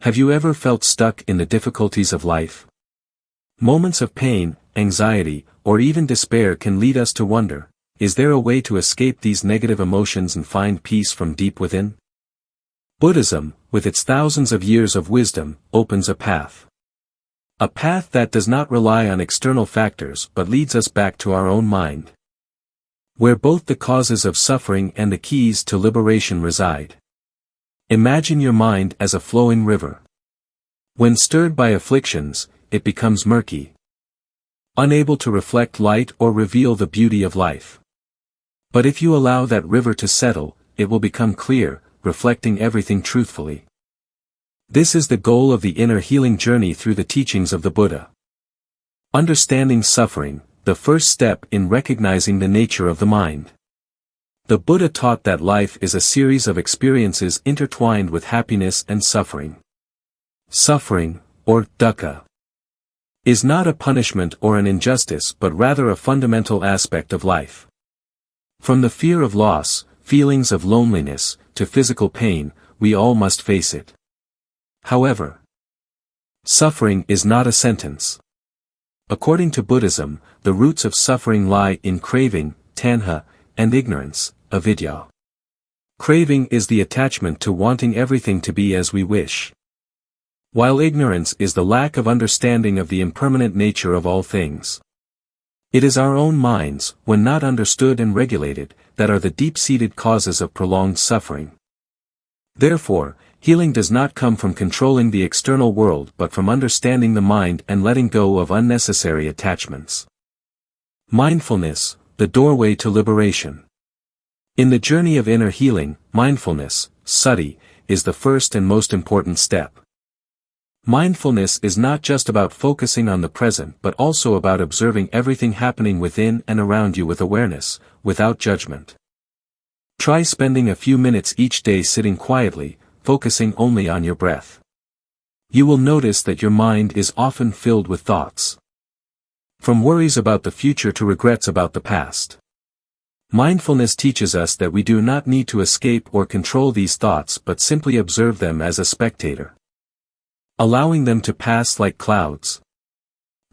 Have you ever felt stuck in the difficulties of life? Moments of pain, anxiety, or even despair can lead us to wonder, is there a way to escape these negative emotions and find peace from deep within? Buddhism, with its thousands of years of wisdom, opens a path. A path that does not rely on external factors but leads us back to our own mind, where both the causes of suffering and the keys to liberation reside. Imagine your mind as a flowing river. When stirred by afflictions, it becomes murky, unable to reflect light or reveal the beauty of life. But if you allow that river to settle, it will become clear, reflecting everything truthfully. This is the goal of the inner healing journey through the teachings of the Buddha. Understanding suffering, the first step in recognizing the nature of the mind. The Buddha taught that life is a series of experiences intertwined with happiness and suffering. Suffering, or dukkha, is not a punishment or an injustice but rather a fundamental aspect of life. From the fear of loss, feelings of loneliness, to physical pain, we all must face it. However, suffering is not a sentence. According to Buddhism, the roots of suffering lie in craving, tanha, and ignorance, avidya. Craving is the attachment to wanting everything to be as we wish, while ignorance is the lack of understanding of the impermanent nature of all things. It is our own minds, when not understood and regulated, that are the deep-seated causes of prolonged suffering. Therefore, healing does not come from controlling the external world but from understanding the mind and letting go of unnecessary attachments. Mindfulness, the doorway to liberation. In the journey of inner healing, mindfulness, sati, is the first and most important step. Mindfulness is not just about focusing on the present but also about observing everything happening within and around you with awareness, without judgment. Try spending a few minutes each day sitting quietly, focusing only on your breath. You will notice that your mind is often filled with thoughts, from worries about the future to regrets about the past. Mindfulness teaches us that we do not need to escape or control these thoughts but simply observe them as a spectator, allowing them to pass like clouds.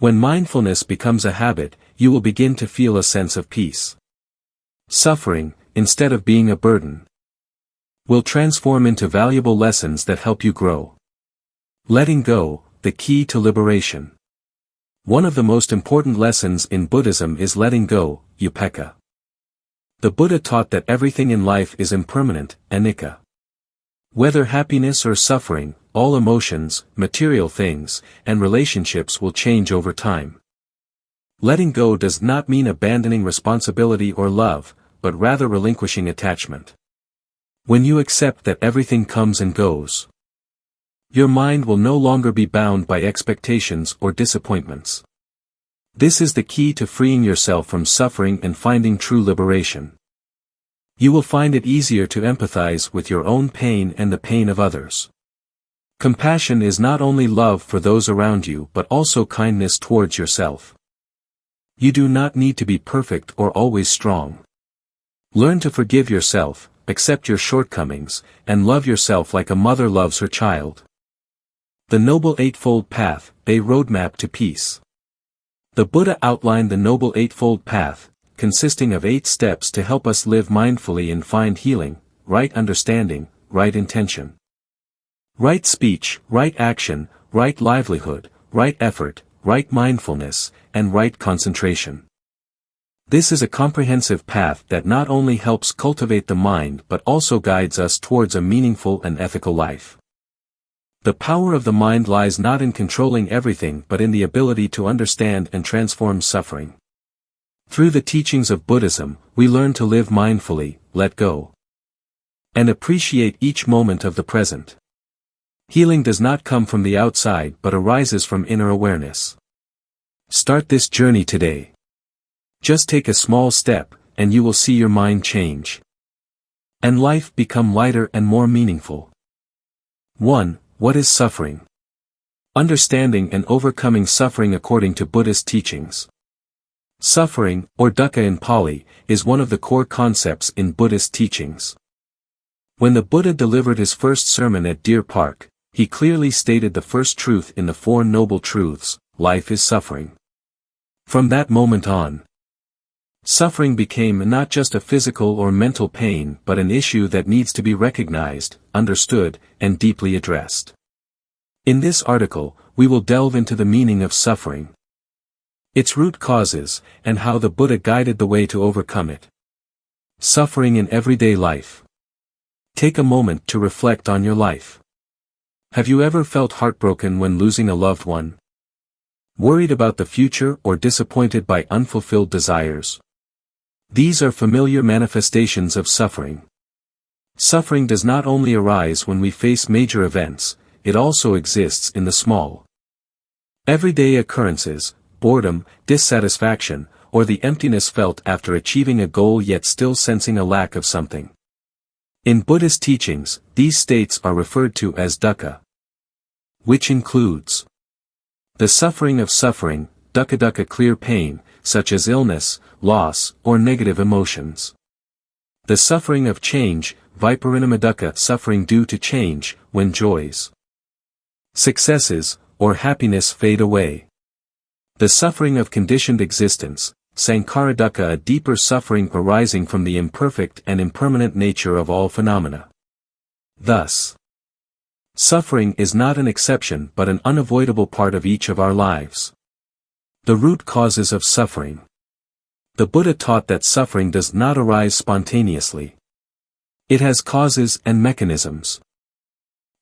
When mindfulness becomes a habit, you will begin to feel a sense of peace. Suffering, instead of being a burden, will transform into valuable lessons that help you grow. Letting go, the key to liberation. One of the most important lessons in Buddhism is letting go, upekkha. The Buddha taught that everything in life is impermanent, anicca. Whether happiness or suffering, all emotions, material things, and relationships will change over time. Letting go does not mean abandoning responsibility or love, but rather relinquishing attachment. When you accept that everything comes and goes, your mind will no longer be bound by expectations or disappointments. This is the key to freeing yourself from suffering and finding true liberation. You will find it easier to empathize with your own pain and the pain of others. Compassion is not only love for those around you but also kindness towards yourself. You do not need to be perfect or always strong. Learn to forgive yourself, accept your shortcomings, and love yourself like a mother loves her child. The Noble Eightfold Path, a roadmap to peace. The Buddha outlined the Noble Eightfold Path, consisting of 8 steps to help us live mindfully and find healing, right understanding, right intention, right speech, right action, right livelihood, right effort, right mindfulness, and right concentration. This is a comprehensive path that not only helps cultivate the mind but also guides us towards a meaningful and ethical life. The power of the mind lies not in controlling everything but in the ability to understand and transform suffering. Through the teachings of Buddhism, we learn to live mindfully, let go, and appreciate each moment of the present. Healing does not come from the outside but arises from inner awareness. Start this journey today. Just take a small step, and you will see your mind change, and life become lighter and more meaningful. 1. What is suffering? Understanding and overcoming suffering according to Buddhist teachings. Suffering, or dukkha in Pali, is one of the core concepts in Buddhist teachings. When the Buddha delivered his first sermon at Deer Park, He clearly stated the first truth in the Four Noble Truths: life is suffering. From that moment on, suffering became not just a physical or mental pain but an issue that needs to be recognized, understood, and deeply addressed. In this article, we will delve into the meaning of suffering, its root causes, and how the Buddha guided the way to overcome it. Suffering in everyday life. Take a moment to reflect on your life. Have you ever felt heartbroken when losing a loved one? Worried about the future or disappointed by unfulfilled desires? These are familiar manifestations of suffering. Suffering does not only arise when we face major events, it also exists in the small, everyday occurrences: boredom, dissatisfaction, or the emptiness felt after achieving a goal yet still sensing a lack of something. In Buddhist teachings, these states are referred to as dukkha, which includes the suffering of suffering, dukkha clear pain, such as illness, loss, or negative emotions. The suffering of change, viparinamadukkha suffering due to change, when joys, successes, or happiness fade away. The suffering of conditioned existence, sankhara dukkha a deeper suffering arising from the imperfect and impermanent nature of all phenomena. Thus, suffering is not an exception but an unavoidable part of each of our lives. The root causes of suffering. The Buddha taught that suffering does not arise spontaneously. It has causes and mechanisms.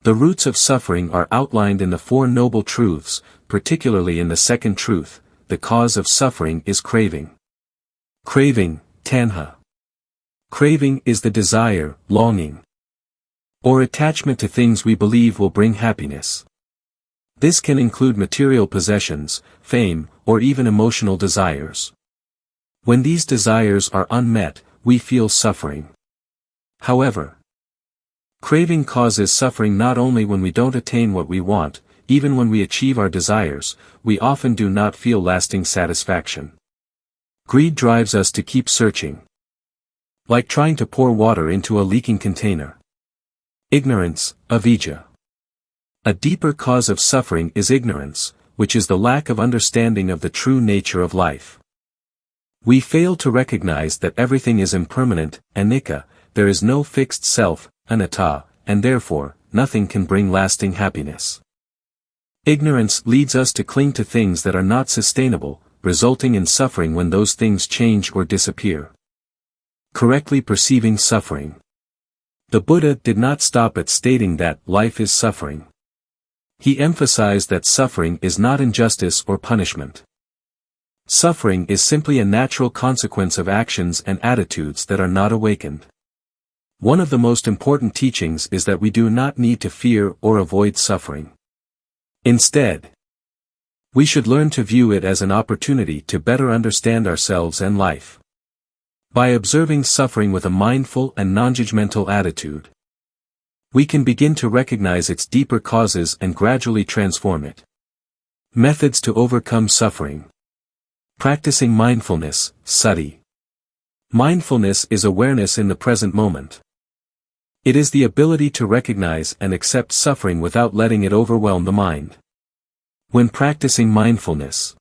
The roots of suffering are outlined in the Four Noble Truths, particularly in the second truth: the cause of suffering is craving. Craving, tanha. Craving is the desire, longing, or attachment to things we believe will bring happiness. This can include material possessions, fame, or even emotional desires. When these desires are unmet, we feel suffering. However, craving causes suffering not only when we don't attain what we want. Even when we achieve our desires, we often do not feel lasting satisfaction. Greed drives us to keep searching, like trying to pour water into a leaking container. Ignorance, avijja. A deeper cause of suffering is ignorance, which is the lack of understanding of the true nature of life. We fail to recognize that everything is impermanent, anicca, there is no fixed self, anatta, and therefore, nothing can bring lasting happiness. Ignorance leads us to cling to things that are not sustainable, resulting in suffering when those things change or disappear. Correctly perceiving suffering. The Buddha did not stop at stating that life is suffering. He emphasized that suffering is not injustice or punishment. Suffering is simply a natural consequence of actions and attitudes that are not awakened. One of the most important teachings is that we do not need to fear or avoid suffering. Instead, we should learn to view it as an opportunity to better understand ourselves and life. By observing suffering with a mindful and non-judgmental attitude, we can begin to recognize its deeper causes and gradually transform it. Methods to overcome suffering. Practicing mindfulness, sati. Mindfulness is awareness in the present moment. It is the ability to recognize and accept suffering without letting it overwhelm the mind. When practicing mindfulness,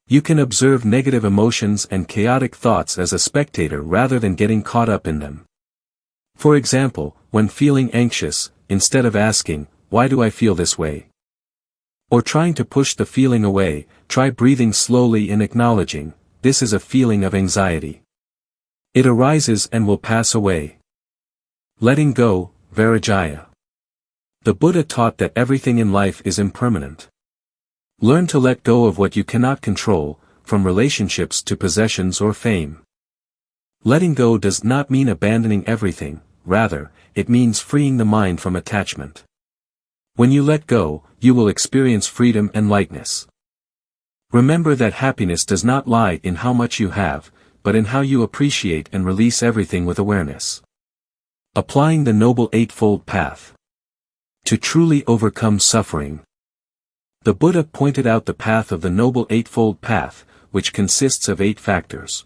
you can observe negative emotions and chaotic thoughts as a spectator rather than getting caught up in them. For example, when feeling anxious, instead of asking, "Why do I feel this way?" or trying to push the feeling away, try breathing slowly and acknowledging, "This is a feeling of anxiety. It arises and will pass away." Letting go, virajaya. The Buddha taught that everything in life is impermanent. Learn to let go of what you cannot control, from relationships to possessions or fame. Letting go does not mean abandoning everything, rather, it means freeing the mind from attachment. When you let go, you will experience freedom and lightness. Remember that happiness does not lie in how much you have, but in how you appreciate and release everything with awareness. Applying the Noble Eightfold Path. To truly overcome suffering. The Buddha pointed out the path of the Noble Eightfold Path, which consists of 8 factors.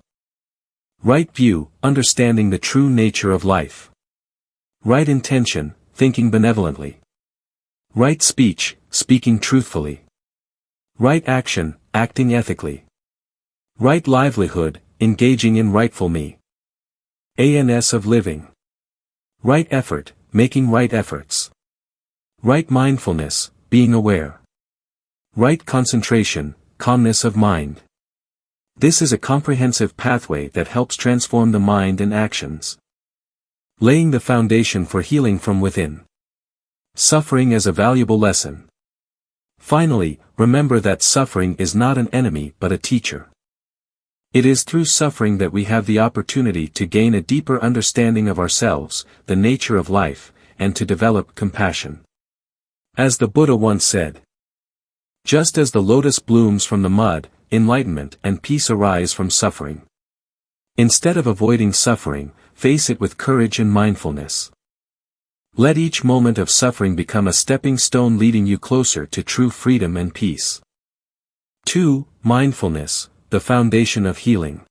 Right view, understanding the true nature of life. Right intention, thinking benevolently. Right speech, speaking truthfully. Right action, acting ethically. Right livelihood, engaging in rightful me. ANS of living. Right effort, making right efforts. Right mindfulness, being aware. Right concentration, calmness of mind. This is a comprehensive pathway that helps transform the mind and actions, laying the foundation for healing from within. Suffering as a valuable lesson. Finally, remember that suffering is not an enemy but a teacher. It is through suffering that we have the opportunity to gain a deeper understanding of ourselves, the nature of life, and to develop compassion. As the Buddha once said, just as the lotus blooms from the mud, enlightenment and peace arise from suffering. Instead of avoiding suffering, face it with courage and mindfulness. Let each moment of suffering become a stepping stone leading you closer to true freedom and peace. 2. Mindfulness, the foundation of healing.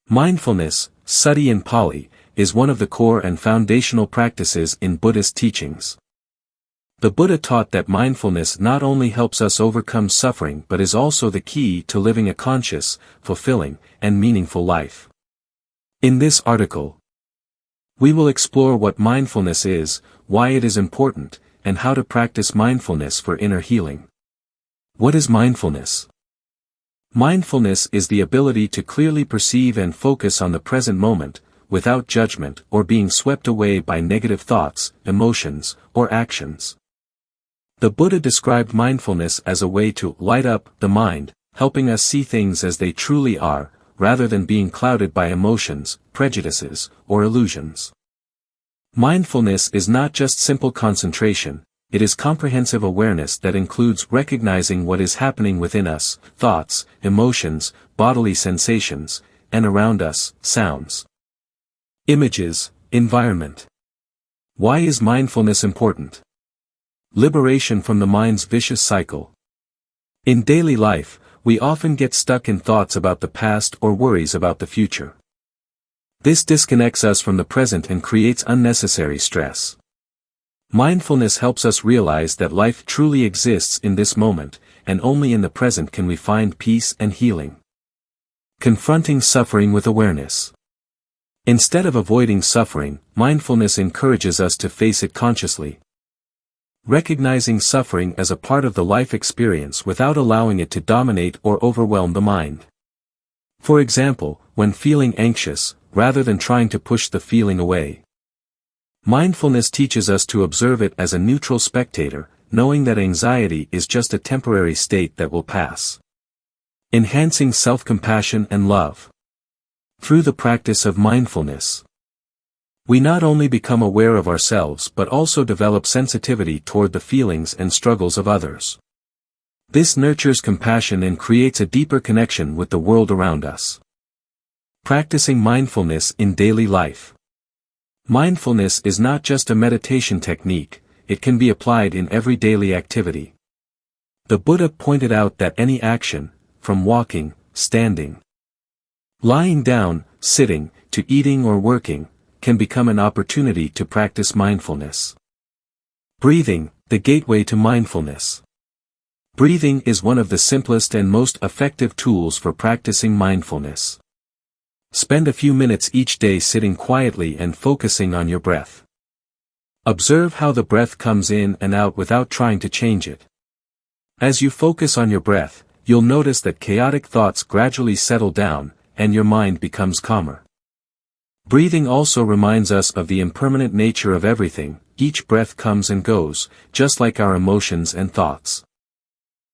Mindfulness, sati in Pali, is one of the core and foundational practices in Buddhist teachings. The Buddha taught that mindfulness not only helps us overcome suffering but is also the key to living a conscious, fulfilling, and meaningful life. In this article, we will explore what mindfulness is, why it is important, and how to practice mindfulness for inner healing. What is mindfulness? Mindfulness is the ability to clearly perceive and focus on the present moment, without judgment or being swept away by negative thoughts, emotions, or actions. The Buddha described mindfulness as a way to light up the mind, helping us see things as they truly are, rather than being clouded by emotions, prejudices, or illusions. Mindfulness is not just simple concentration, it is comprehensive awareness that includes recognizing what is happening within us, thoughts, emotions, bodily sensations, and around us, sounds, images, environment. Why is mindfulness important? Liberation from the mind's vicious cycle. In daily life, we often get stuck in thoughts about the past or worries about the future. This disconnects us from the present and creates unnecessary stress. Mindfulness helps us realize that life truly exists in this moment, and only in the present can we find peace and healing. Confronting suffering with awareness. Instead of avoiding suffering, mindfulness encourages us to face it consciously. Recognizing suffering as a part of the life experience without allowing it to dominate or overwhelm the mind. For example, when feeling anxious, rather than trying to push the feeling away. Mindfulness teaches us to observe it as a neutral spectator, knowing that anxiety is just a temporary state that will pass. Enhancing self-compassion and love. Through the practice of mindfulness, we not only become aware of ourselves but also develop sensitivity toward the feelings and struggles of others. This nurtures compassion and creates a deeper connection with the world around us. Practicing mindfulness in daily life. Mindfulness is not just a meditation technique, it can be applied in every daily activity. The Buddha pointed out that any action, from walking, standing, lying down, sitting, to eating or working, can become an opportunity to practice mindfulness. Breathing, the gateway to mindfulness. Breathing is one of the simplest and most effective tools for practicing mindfulness. Spend a few minutes each day sitting quietly and focusing on your breath. Observe how the breath comes in and out without trying to change it. As you focus on your breath, you'll notice that chaotic thoughts gradually settle down, and your mind becomes calmer. Breathing also reminds us of the impermanent nature of everything. Each breath comes and goes, just like our emotions and thoughts.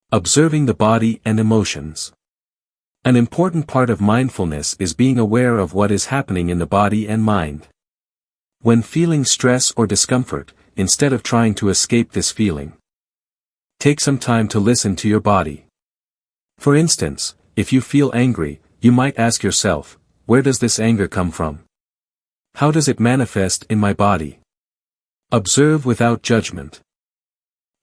Observing the body and emotions. An important part of mindfulness is being aware of what is happening in the body and mind. When feeling stress or discomfort, instead of trying to escape this feeling, take some time to listen to your body. For instance, if you feel angry, you might ask yourself, where does this anger come from? How does it manifest in my body? Observe without judgment.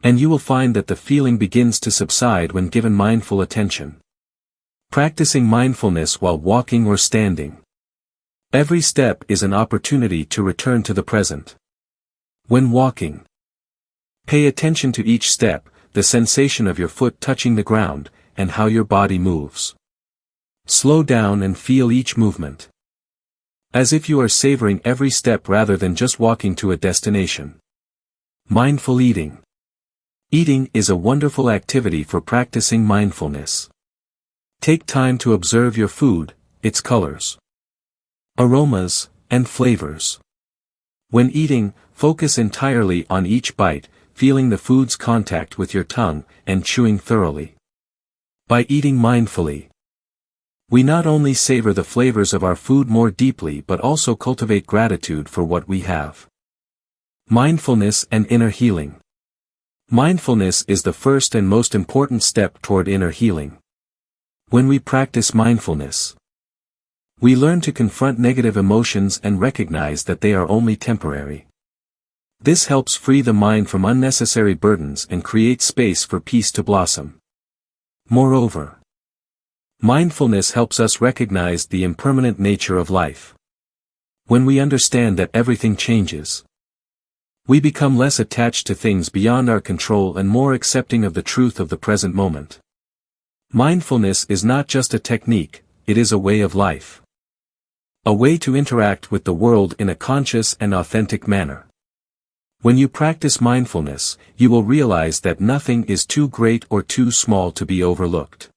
And you will find that the feeling begins to subside when given mindful attention. Practicing mindfulness while walking or standing. Every step is an opportunity to return to the present. When walking, Pay attention to each step, the sensation of your foot touching the ground, and how your body moves. Slow down and feel each movement. As if you are savoring every step rather than just walking to a destination. Mindful eating. Eating is a wonderful activity for practicing mindfulness. Take time to observe your food, its colors, aromas, and flavors. When eating, focus entirely on each bite, feeling the food's contact with your tongue, and chewing thoroughly. By eating mindfully, we not only savor the flavors of our food more deeply but also cultivate gratitude for what we have. Mindfulness and inner healing. Mindfulness is the first and most important step toward inner healing. When we practice mindfulness, we learn to confront negative emotions and recognize that they are only temporary. This helps free the mind from unnecessary burdens and create space for peace to blossom. Moreover, mindfulness helps us recognize the impermanent nature of life. When we understand that everything changes, we become less attached to things beyond our control and more accepting of the truth of the present moment. Mindfulness is not just a technique, it is a way of life. A way to interact with the world in a conscious and authentic manner. When you practice mindfulness, you will realize that nothing is too great or too small to be overlooked.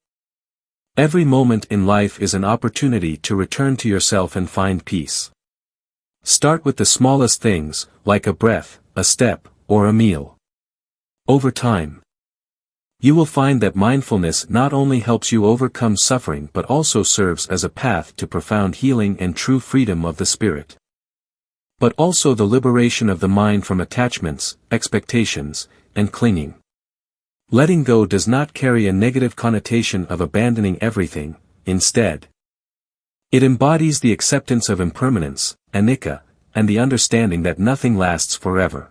Every moment in life is an opportunity to return to yourself and find peace. Start with the smallest things, like a breath, a step, or a meal. Over time, you will find that mindfulness not only helps you overcome suffering but also serves as a path to profound healing and true freedom of the spirit. But also the liberation of the mind from attachments, expectations, and clinging. Letting go does not carry a negative connotation of abandoning everything, instead, it embodies the acceptance of impermanence, anicca, and the understanding that nothing lasts forever.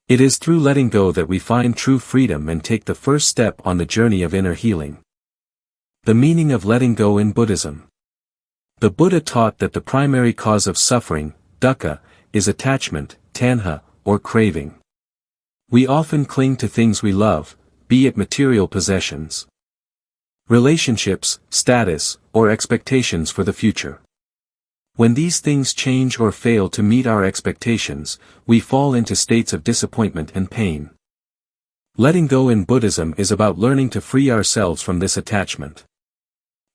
It is through letting go that we find true freedom and take the first step on the journey of inner healing. The meaning of letting go in Buddhism. The Buddha taught that the primary cause of suffering, dukkha, is attachment, tanha, or craving. We often cling to things we love, be it material possessions, relationships, status, or expectations for the future. When these things change or fail to meet our expectations, we fall into states of disappointment and pain. Letting go in Buddhism is about learning to free ourselves from this attachment.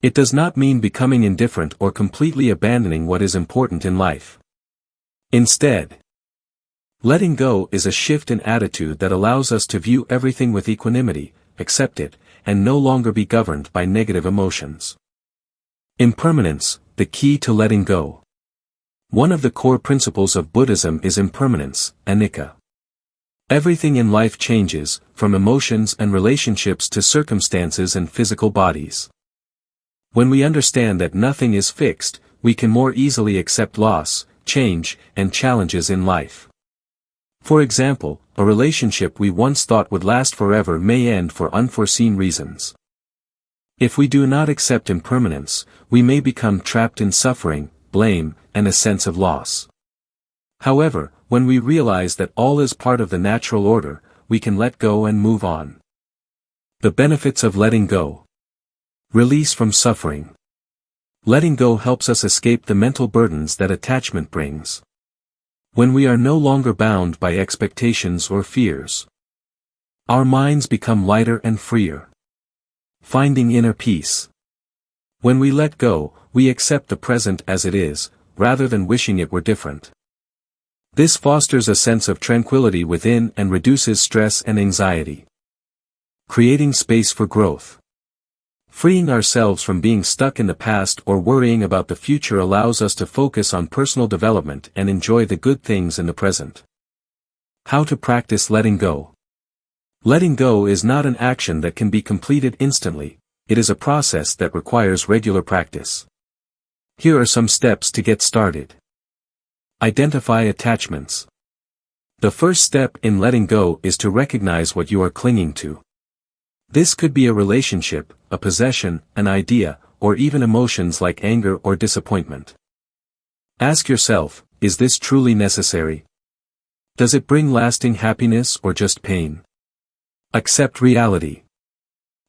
It does not mean becoming indifferent or completely abandoning what is important in life. Instead, letting go is a shift in attitude that allows us to view everything with equanimity, accept it, and no longer be governed by negative emotions. Impermanence, the key to letting go. One of the core principles of Buddhism is impermanence, anicca. Everything in life changes, from emotions and relationships to circumstances and physical bodies. When we understand that nothing is fixed, we can more easily accept loss, change, and challenges in life. For example, a relationship we once thought would last forever may end for unforeseen reasons. If we do not accept impermanence, we may become trapped in suffering, blame, and a sense of loss. However, when we realize that all is part of the natural order, we can let go and move on. The benefits of letting go. Release from suffering. Letting go helps us escape the mental burdens that attachment brings. When we are no longer bound by expectations or fears, our minds become lighter and freer. Finding inner peace. When we let go, we accept the present as it is, rather than wishing it were different. This fosters a sense of tranquility within and reduces stress and anxiety. Creating space for growth. Freeing ourselves from being stuck in the past or worrying about the future allows us to focus on personal development and enjoy the good things in the present. How to practice letting go. Letting go is not an action that can be completed instantly, it is a process that requires regular practice. Here are some steps to get started. Identify attachments. The first step in letting go is to recognize what you are clinging to. This could be a relationship, a possession, an idea, or even emotions like anger or disappointment. Ask yourself, is this truly necessary? Does it bring lasting happiness or just pain? Accept reality.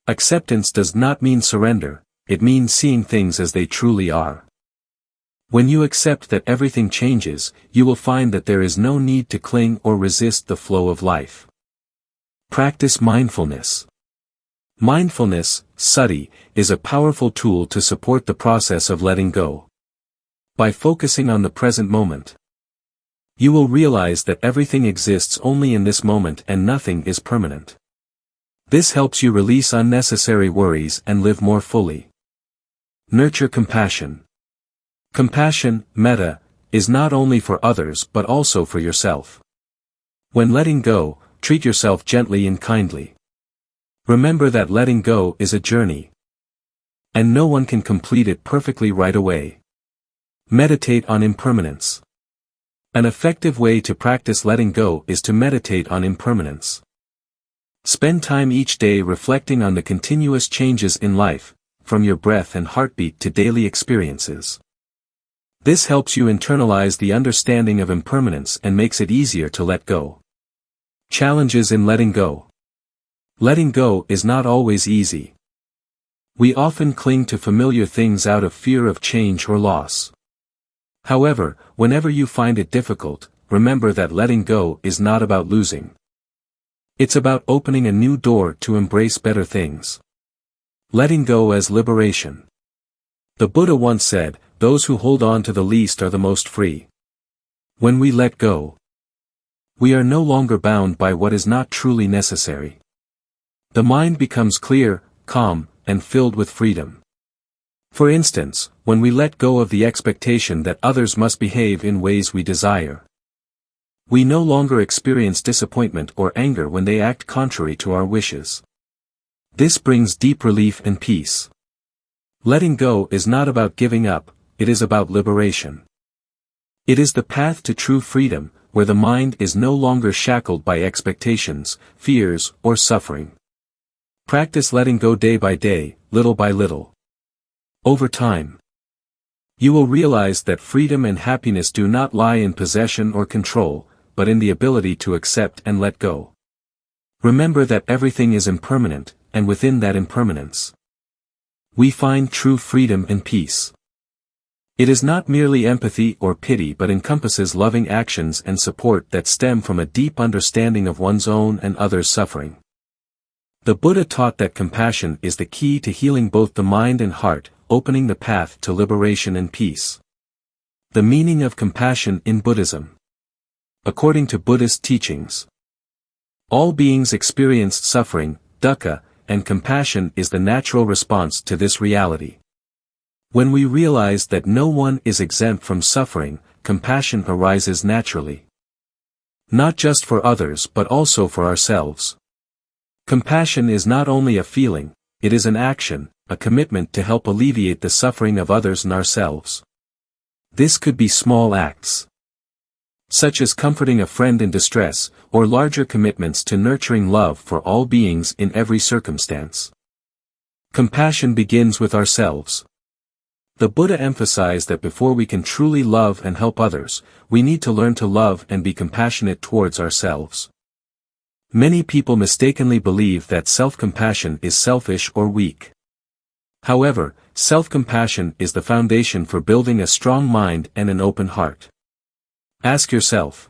Acceptance does not mean surrender, it means seeing things as they truly are. When you accept that everything changes, you will find that there is no need to cling or resist the flow of life. Practice mindfulness. Mindfulness, sati, is a powerful tool to support the process of letting go. By focusing on the present moment, you will realize that everything exists only in this moment and nothing is permanent. This helps you release unnecessary worries and live more fully. Nurture compassion. Compassion, metta, is not only for others but also for yourself. When letting go, treat yourself gently and kindly. Remember that letting go is a journey, and no one can complete it perfectly right away. Meditate on impermanence. An effective way to practice letting go is to meditate on impermanence. Spend time each day reflecting on the continuous changes in life, from your breath and heartbeat to daily experiences. This helps you internalize the understanding of impermanence and makes it easier to let go. Challenges in letting go. Letting go is not always easy. We often cling to familiar things out of fear of change or loss. However, whenever you find it difficult, remember that letting go is not about losing. It's about opening a new door to embrace better things. Letting go as liberation. The Buddha once said, "Those who hold on to the least are the most free." When we let go, we are no longer bound by what is not truly necessary. The mind becomes clear, calm, and filled with freedom. For instance, when we let go of the expectation that others must behave in ways we desire, we no longer experience disappointment or anger when they act contrary to our wishes. This brings deep relief and peace. Letting go is not about giving up, it is about liberation. It is the path to true freedom, where the mind is no longer shackled by expectations, fears, or suffering. Practice letting go day by day, little by little. Over time, you will realize that freedom and happiness do not lie in possession or control, but in the ability to accept and let go. Remember that everything is impermanent, and within that impermanence, we find true freedom and peace. It is not merely empathy or pity but encompasses loving actions and support that stem from a deep understanding of one's own and others' suffering. The Buddha taught that compassion is the key to healing both the mind and heart, opening the path to liberation and peace. The meaning of compassion in Buddhism. According to Buddhist teachings, all beings experience suffering, dukkha, and compassion is the natural response to this reality. When we realize that no one is exempt from suffering, compassion arises naturally. Not just for others but also for ourselves. Compassion is not only a feeling, it is an action, a commitment to help alleviate the suffering of others and ourselves. This could be small acts, such as comforting a friend in distress, or larger commitments to nurturing love for all beings in every circumstance. Compassion begins with ourselves. The Buddha emphasized that before we can truly love and help others, we need to learn to love and be compassionate towards ourselves. Many people mistakenly believe that self-compassion is selfish or weak. However, self-compassion is the foundation for building a strong mind and an open heart. Ask yourself,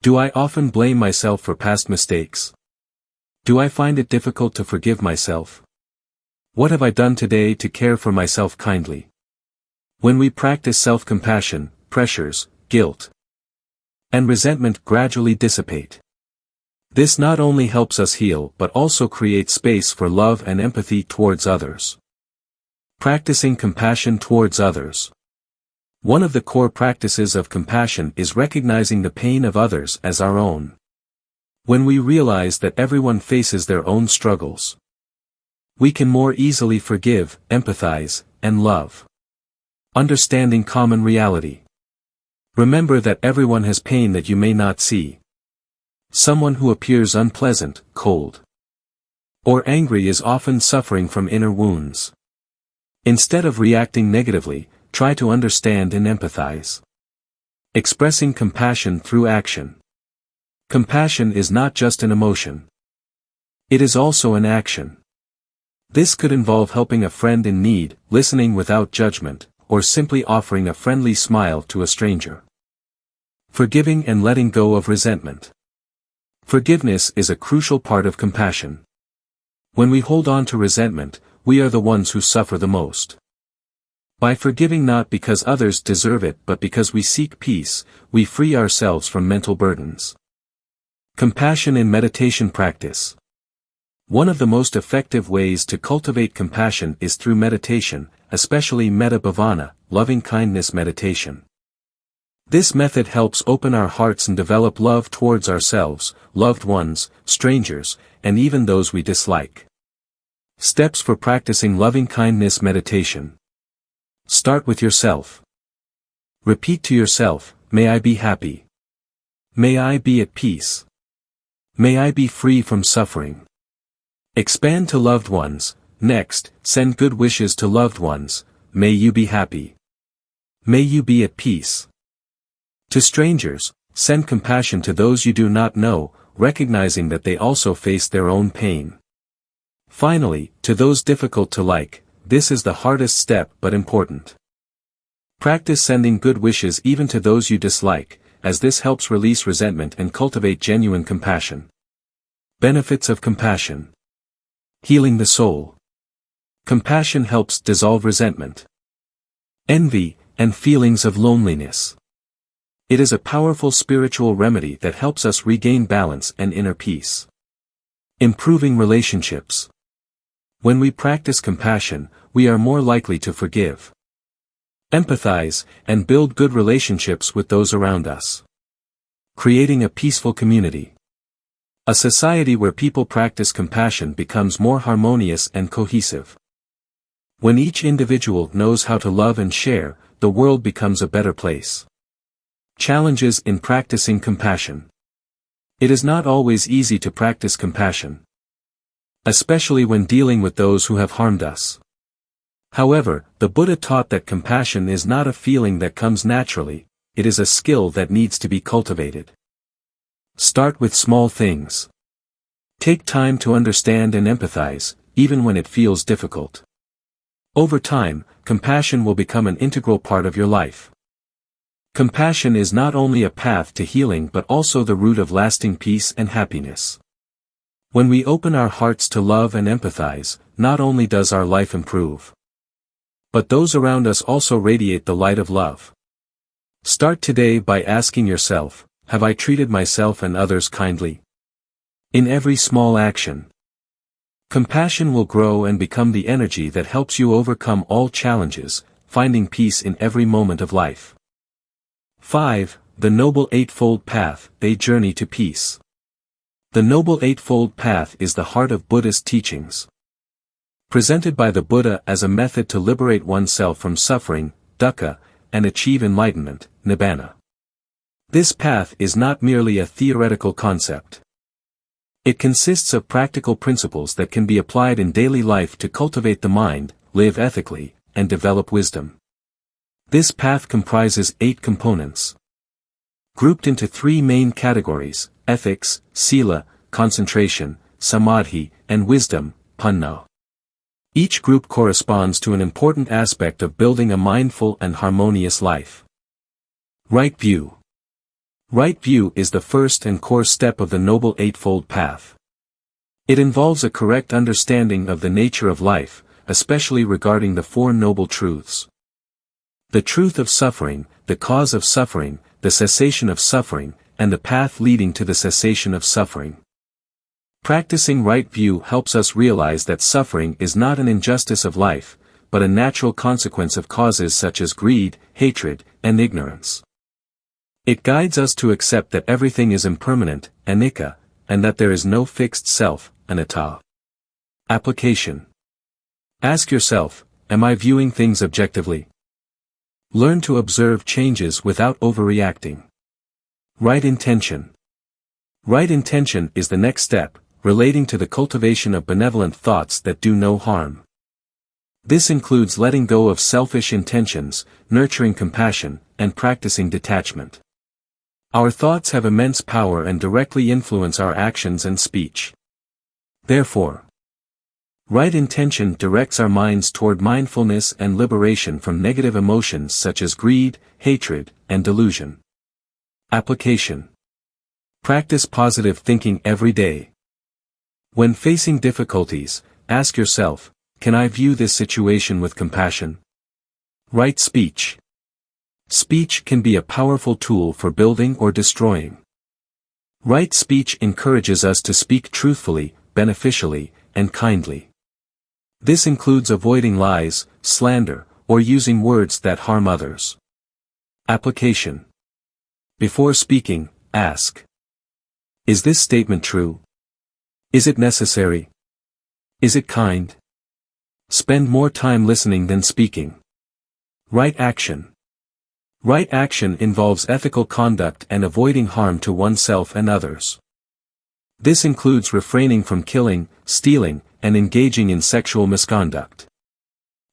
do I often blame myself for past mistakes? Do I find it difficult to forgive myself? What have I done today to care for myself kindly? When we practice self-compassion, pressures, guilt, and resentment gradually dissipate. This not only helps us heal but also creates space for love and empathy towards others. Practicing compassion towards others. One of the core practices of compassion is recognizing the pain of others as our own. When we realize that everyone faces their own struggles, we can more easily forgive, empathize, and love. Understanding common reality. Remember that everyone has pain that you may not see. Someone who appears unpleasant, cold, or angry is often suffering from inner wounds. Instead of reacting negatively, try to understand and empathize. Expressing compassion through action. Compassion is not just an emotion. It is also an action. This could involve helping a friend in need, listening without judgment, or simply offering a friendly smile to a stranger. Forgiving and letting go of resentment. Forgiveness is a crucial part of compassion. When we hold on to resentment, we are the ones who suffer the most. By forgiving not because others deserve it but because we seek peace, we free ourselves from mental burdens. Compassion in meditation practice. One of the most effective ways to cultivate compassion is through meditation, especially metta bhavana, loving-kindness meditation. This method helps open our hearts and develop love towards ourselves, loved ones, strangers, and even those we dislike. Steps for practicing loving-kindness meditation. Start with yourself. Repeat to yourself, "May I be happy. May I be at peace. May I be free from suffering." Expand to loved ones. Next, send good wishes to loved ones. "May you be happy. May you be at peace." To strangers, send compassion to those you do not know, recognizing that they also face their own pain. Finally, to those difficult to like, this is the hardest step but important. Practice sending good wishes even to those you dislike, as this helps release resentment and cultivate genuine compassion. Benefits of compassion. Healing the soul. Compassion helps dissolve resentment, envy, and feelings of loneliness. It is a powerful spiritual remedy that helps us regain balance and inner peace. Improving relationships. When we practice compassion, we are more likely to forgive, empathize, and build good relationships with those around us. Creating a peaceful community. A society where people practice compassion becomes more harmonious and cohesive. When each individual knows how to love and share, the world becomes a better place. Challenges in practicing compassion. It is not always easy to practice compassion, especially when dealing with those who have harmed us. However, the Buddha taught that compassion is not a feeling that comes naturally, it is a skill that needs to be cultivated. Start with small things. Take time to understand and empathize, even when it feels difficult. Over time, compassion will become an integral part of your life. Compassion is not only a path to healing but also the root of lasting peace and happiness. When we open our hearts to love and empathize, not only does our life improve, but those around us also radiate the light of love. Start today by asking yourself, have I treated myself and others kindly? In every small action, compassion will grow and become the energy that helps you overcome all challenges, finding peace in every moment of life. 5. The Noble Eightfold Path, a journey to peace. The Noble Eightfold Path is the heart of Buddhist teachings, presented by the Buddha as a method to liberate oneself from suffering, dukkha, and achieve enlightenment, nibbana. This path is not merely a theoretical concept. It consists of practical principles that can be applied in daily life to cultivate the mind, live ethically, and develop wisdom. This path comprises 8 components, grouped into 3 main categories: ethics, sila, concentration, samadhi, and wisdom, panna. Each group corresponds to an important aspect of building a mindful and harmonious life. Right view. Right view is the first and core step of the Noble Eightfold Path. It involves a correct understanding of the nature of life, especially regarding the 4 noble truths: the truth of suffering, the cause of suffering, the cessation of suffering, and the path leading to the cessation of suffering. Practicing right view helps us realize that suffering is not an injustice of life, but a natural consequence of causes such as greed, hatred, and ignorance. It guides us to accept that everything is impermanent, anicca, and that there is no fixed self, anatta. Application. Ask yourself, am I viewing things objectively? Learn to observe changes without overreacting. Right intention. Right intention is the next step, relating to the cultivation of benevolent thoughts that do no harm. This includes letting go of selfish intentions, nurturing compassion, and practicing detachment. Our thoughts have immense power and directly influence our actions and speech. Therefore, right intention directs our minds toward mindfulness and liberation from negative emotions such as greed, hatred, and delusion. Application. Practice positive thinking every day. When facing difficulties, ask yourself, can I view this situation with compassion? Right speech. Speech can be a powerful tool for building or destroying. Right speech encourages us to speak truthfully, beneficially, and kindly. This includes avoiding lies, slander, or using words that harm others. Application. Before speaking, ask. Is this statement true? Is it necessary? Is it kind? Spend more time listening than speaking. Right action. Right action involves ethical conduct and avoiding harm to oneself and others. This includes refraining from killing, stealing, and engaging in sexual misconduct.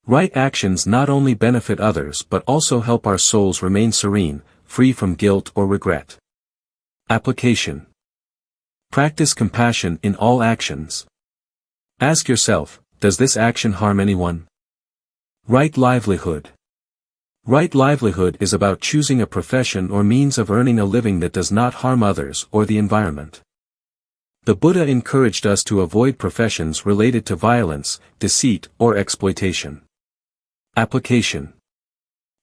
Right actions not only benefit others but also help our souls remain serene, free from guilt or regret. Application. Practice compassion in all actions. Ask yourself, does this action harm anyone? Right livelihood. Right livelihood is about choosing a profession or means of earning a living that does not harm others or the environment. The Buddha encouraged us to avoid professions related to violence, deceit, or exploitation. Application.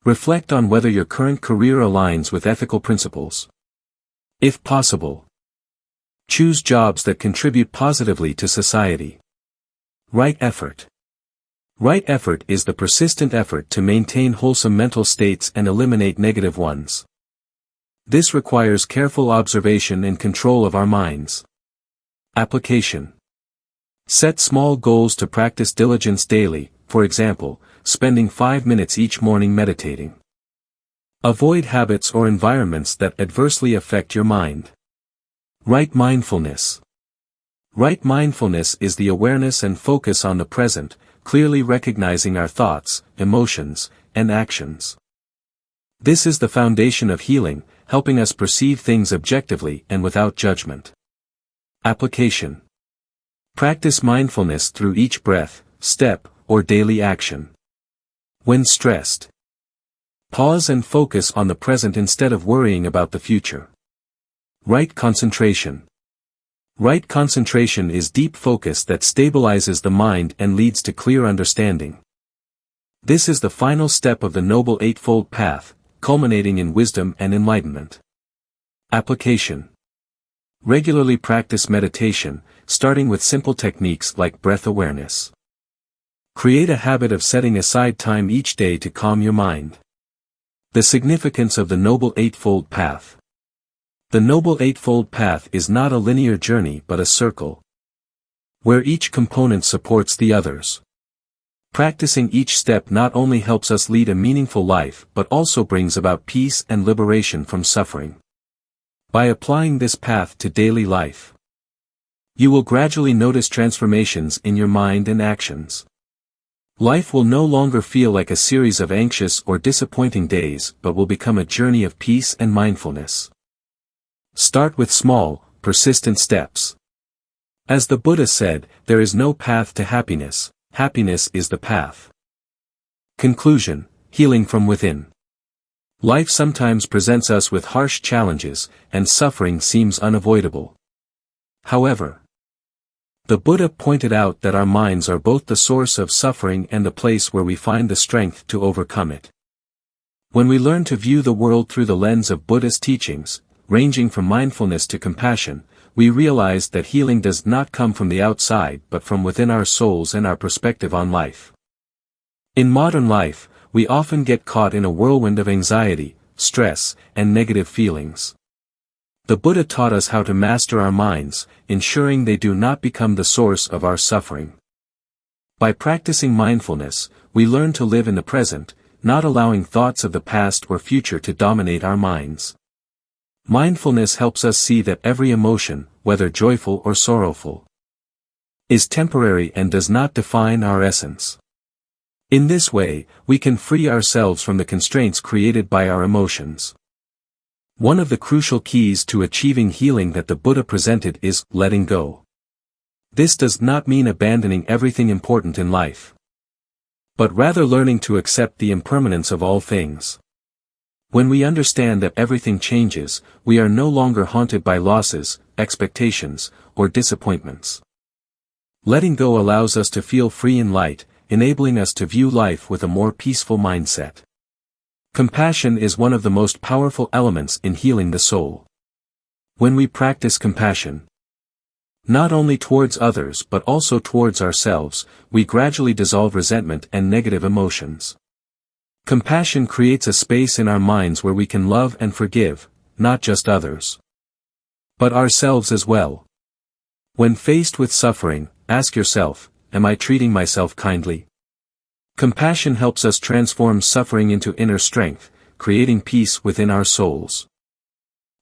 Reflect on whether your current career aligns with ethical principles. If possible, choose jobs that contribute positively to society. Right effort. Right effort is the persistent effort to maintain wholesome mental states and eliminate negative ones. This requires careful observation and control of our minds. Application. Set small goals to practice diligence daily, for example, spending 5 minutes each morning meditating. Avoid habits or environments that adversely affect your mind. Right mindfulness. Right mindfulness is the awareness and focus on the present, clearly recognizing our thoughts, emotions, and actions. This is the foundation of healing, helping us perceive things objectively and without judgment. Application. Practice mindfulness through each breath, step, or daily action. When stressed, pause and focus on the present instead of worrying about the future. Right concentration. Right concentration is deep focus that stabilizes the mind and leads to clear understanding. This is the final step of the Noble Eightfold Path, culminating in wisdom and enlightenment. Application. Regularly practice meditation, starting with simple techniques like breath awareness. Create a habit of setting aside time each day to calm your mind. The significance of the Noble Eightfold Path. The Noble Eightfold Path is not a linear journey but a circle, where each component supports the others. Practicing each step not only helps us lead a meaningful life but also brings about peace and liberation from suffering. By applying this path to daily life, you will gradually notice transformations in your mind and actions. Life will no longer feel like a series of anxious or disappointing days but will become a journey of peace and mindfulness. Start with small, persistent steps. As the Buddha said, there is no path to happiness, happiness is the path. Conclusion: healing from within. Life sometimes presents us with harsh challenges, and suffering seems unavoidable. However, the Buddha pointed out that our minds are both the source of suffering and the place where we find the strength to overcome it. When we learn to view the world through the lens of Buddhist teachings, ranging from mindfulness to compassion, we realize that healing does not come from the outside but from within our souls and our perspective on life. In modern life, we often get caught in a whirlwind of anxiety, stress, and negative feelings. The Buddha taught us how to master our minds, ensuring they do not become the source of our suffering. By practicing mindfulness, we learn to live in the present, not allowing thoughts of the past or future to dominate our minds. Mindfulness helps us see that every emotion, whether joyful or sorrowful, is temporary and does not define our essence. In this way, we can free ourselves from the constraints created by our emotions. One of the crucial keys to achieving healing that the Buddha presented is letting go. This does not mean abandoning everything important in life, but rather learning to accept the impermanence of all things. When we understand that everything changes, we are no longer haunted by losses, expectations, or disappointments. Letting go allows us to feel free and light, enabling us to view life with a more peaceful mindset. Compassion is one of the most powerful elements in healing the soul. When we practice compassion, not only towards others but also towards ourselves, we gradually dissolve resentment and negative emotions. Compassion creates a space in our minds where we can love and forgive, not just others, but ourselves as well. When faced with suffering, ask yourself, am I treating myself kindly? Compassion helps us transform suffering into inner strength, creating peace within our souls.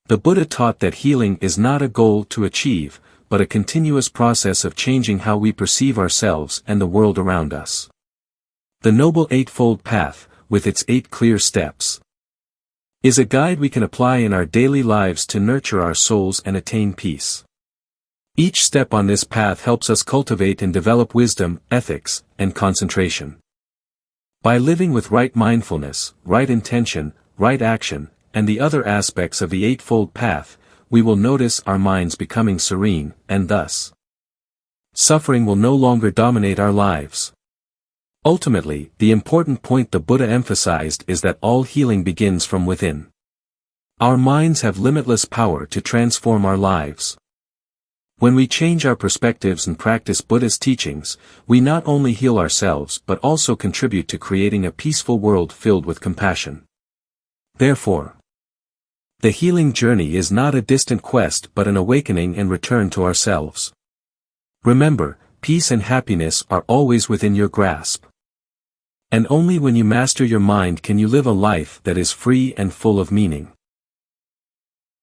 The Buddha taught that healing is not a goal to achieve, but a continuous process of changing how we perceive ourselves and the world around us. The Noble Eightfold Path, with its 8 clear steps, is a guide we can apply in our daily lives to nurture our souls and attain peace. Each step on this path helps us cultivate and develop wisdom, ethics, and concentration. By living with right mindfulness, right intention, right action, and the other aspects of the Eightfold Path, we will notice our minds becoming serene, and thus, suffering will no longer dominate our lives. Ultimately, the important point the Buddha emphasized is that all healing begins from within. Our minds have limitless power to transform our lives. When we change our perspectives and practice Buddhist teachings, we not only heal ourselves but also contribute to creating a peaceful world filled with compassion. Therefore, the healing journey is not a distant quest but an awakening and return to ourselves. Remember, peace and happiness are always within your grasp. And only when you master your mind can you live a life that is free and full of meaning.